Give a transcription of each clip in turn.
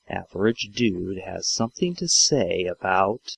Average Dude has something to say about...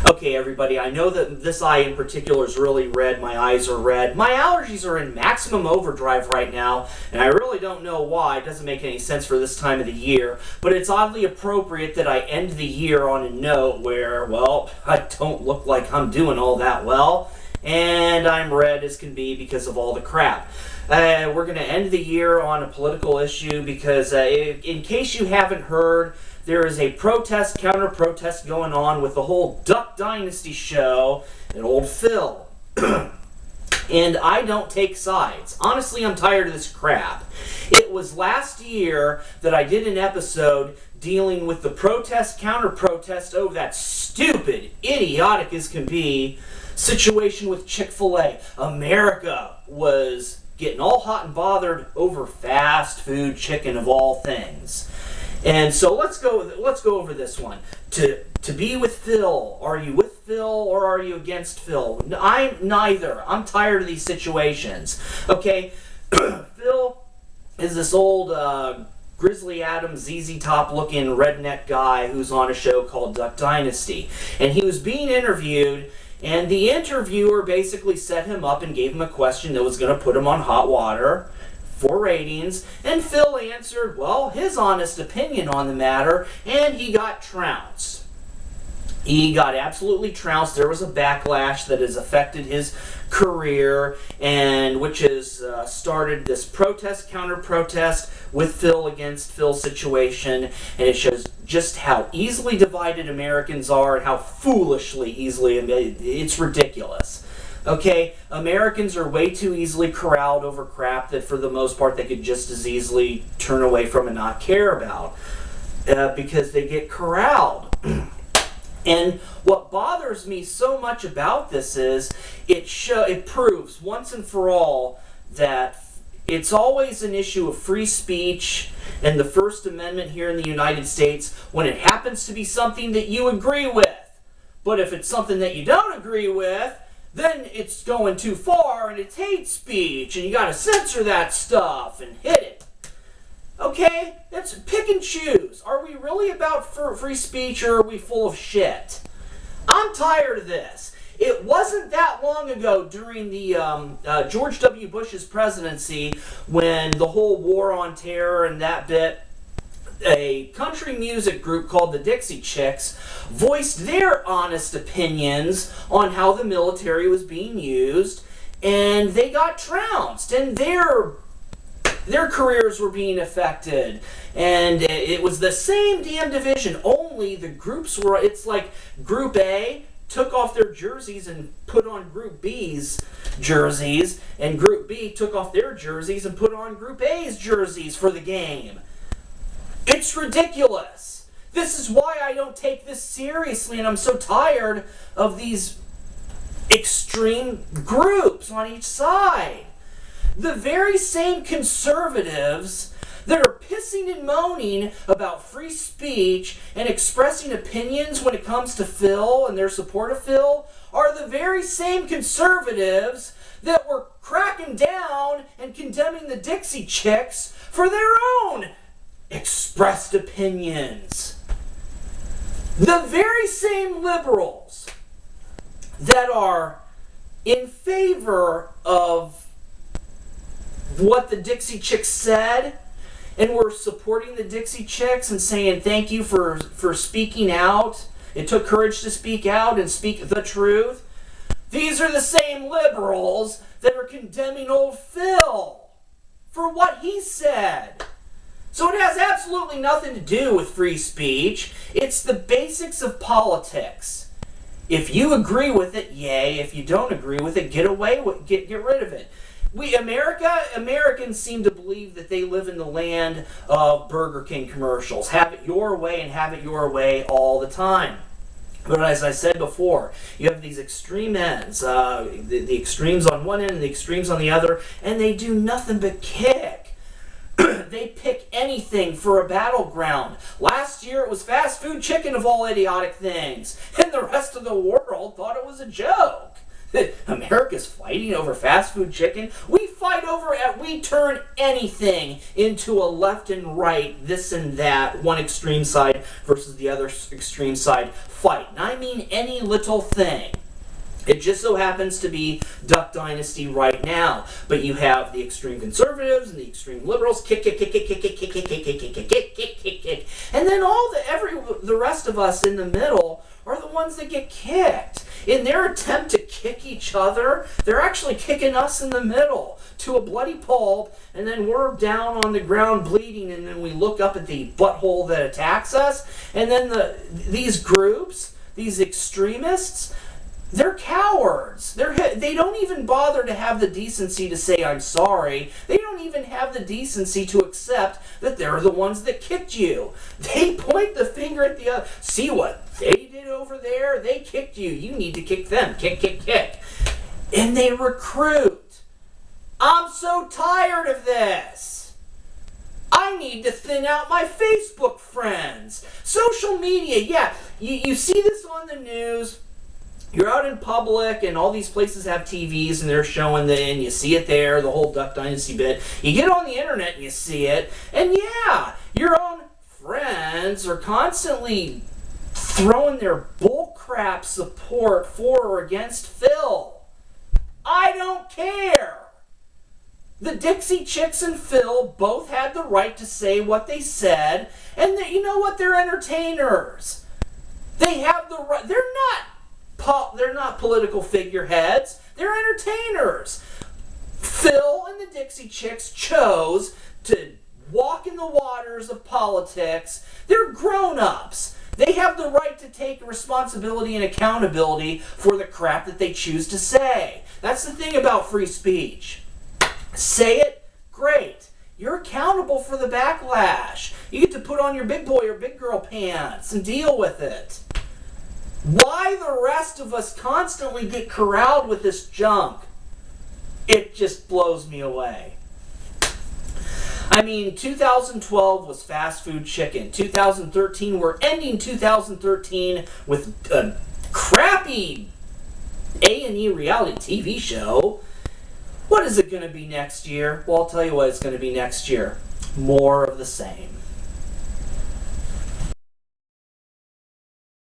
Okay, everybody, I know that this eye in particular is really red. My eyes are red. My allergies are in maximum overdrive right now, and I really don't know why. It doesn't make any sense for this time of the year, but it's oddly appropriate that I end the year on a note where, well, I don't look like I'm doing all that well, and I'm red as can be because of all the crap. We're going to end the year on a political issue because, in case you haven't heard, there is a protest, counter-protest going on with the whole Duck Dynasty show and old Phil. And I don't take sides. Honestly, I'm tired of this crap. It was last year that I did an episode dealing with the protest, counter-protest over that stupid, idiotic as can be situation with Chick-fil-A. America was getting all hot and bothered over fast food chicken of all things. And so let's go over this one. To be with Phil, are you with Phil or are you against Phil? I'm neither. I'm tired of these situations. Okay, Phil is this old Grizzly Adams, ZZ Top looking redneck guy who's on a show called Duck Dynasty. And he was being interviewed, and the interviewer basically set him up and gave him a question that was going to put him on hot water for ratings, and Phil answered, well, his honest opinion on the matter, and he got trounced. He got absolutely trounced. There was a backlash that has affected his career, and which has started this protest, counter-protest with Phil against Phil situation, and it shows just how easily divided Americans are and how foolishly easily, it's ridiculous. Okay, Americans are way too easily corralled over crap that for the most part they could just as easily turn away from and not care about because they get corralled. And what bothers me so much about this is it proves once and for all that it's always an issue of free speech and the First Amendment here in the United States when it happens to be something that you agree with. But if it's something that you don't agree with, then it's going too far and it's hate speech and you gotta censor that stuff and hit it. Okay? That's pick and choose. Are we really about free speech or are we full of shit? I'm tired of this. It wasn't that long ago during the George W. Bush's presidency when the whole war on terror and that bit, a country music group called the Dixie Chicks voiced their honest opinions on how the military was being used, and they got trounced, and their careers were being affected, and it was the same damn division, only the groups were, it's like Group A took off their jerseys and put on Group B's jerseys, and Group B took off their jerseys and put on Group A's jerseys for the game. It's ridiculous. This is why I don't take this seriously, and I'm so tired of these extreme groups on each side. The very same conservatives that are pissing and moaning about free speech and expressing opinions when it comes to Phil and their support of Phil are the very same conservatives that were cracking down and condemning the Dixie Chicks for their own expressed opinions. The very same liberals that are in favor of what the Dixie Chicks said and were supporting the Dixie Chicks and saying thank you for speaking out. It took courage to speak out and speak the truth. These are the same liberals that are condemning old Phil for what he said. So it has absolutely nothing to do with free speech. It's the basics of politics. If you agree with it, yay. If you don't agree with it, get rid of it. Americans seem to believe that they live in the land of Burger King commercials. Have it your way and have it your way all the time. But as I said before, you have these extreme ends, the extremes on one end and the extremes on the other, and they do nothing but kick. They pick anything for a battleground. Last year it was fast food chicken of all idiotic things, and the rest of the world thought it was a joke. America's fighting over fast food chicken. We turn anything into a left and right, this and that, one extreme side versus the other extreme side fight. And I mean any little thing. It just so happens to be Duck Dynasty right now. But you have the extreme conservatives and the extreme liberals kick. And then the rest of us in the middle are the ones that get kicked. In their attempt to kick each other, they're actually kicking us in the middle to a bloody pulp, and then we're down on the ground bleeding, and then we look up at the butthole that attacks us, and then these groups, these extremists, they're cowards. They don't even bother to have the decency to say, I'm sorry. They don't even have the decency to accept that they're the ones that kicked you. They point the finger at the other. See what they did over there? They kicked you. You need to kick them. Kick, kick, kick. And they recruit. I'm so tired of this. I need to thin out my Facebook friends. Social media, yeah. You see this on the news. You're out in public, and all these places have TVs, and they're showing and you see it there, the whole Duck Dynasty bit. You get on the internet, and you see it, and yeah, your own friends are constantly throwing their bullcrap support for or against Phil. I don't care. The Dixie Chicks and Phil both had the right to say what they said, and you know what? They're entertainers. They have the right. They're not political figureheads. They're entertainers. Phil and the Dixie Chicks chose to walk in the waters of politics. They're grown-ups. They have the right to take responsibility and accountability for the crap that they choose to say. That's the thing about free speech. Say it, great. You're accountable for the backlash. You get to put on your big boy or big girl pants and deal with it. Why the rest of us constantly get corralled with this junk? It just blows me away. I mean, 2012 was fast food chicken. 2013, we're ending 2013 with a crappy A&E reality TV show. What is it going to be next year? Well, I'll tell you what it's going to be next year. More of the same.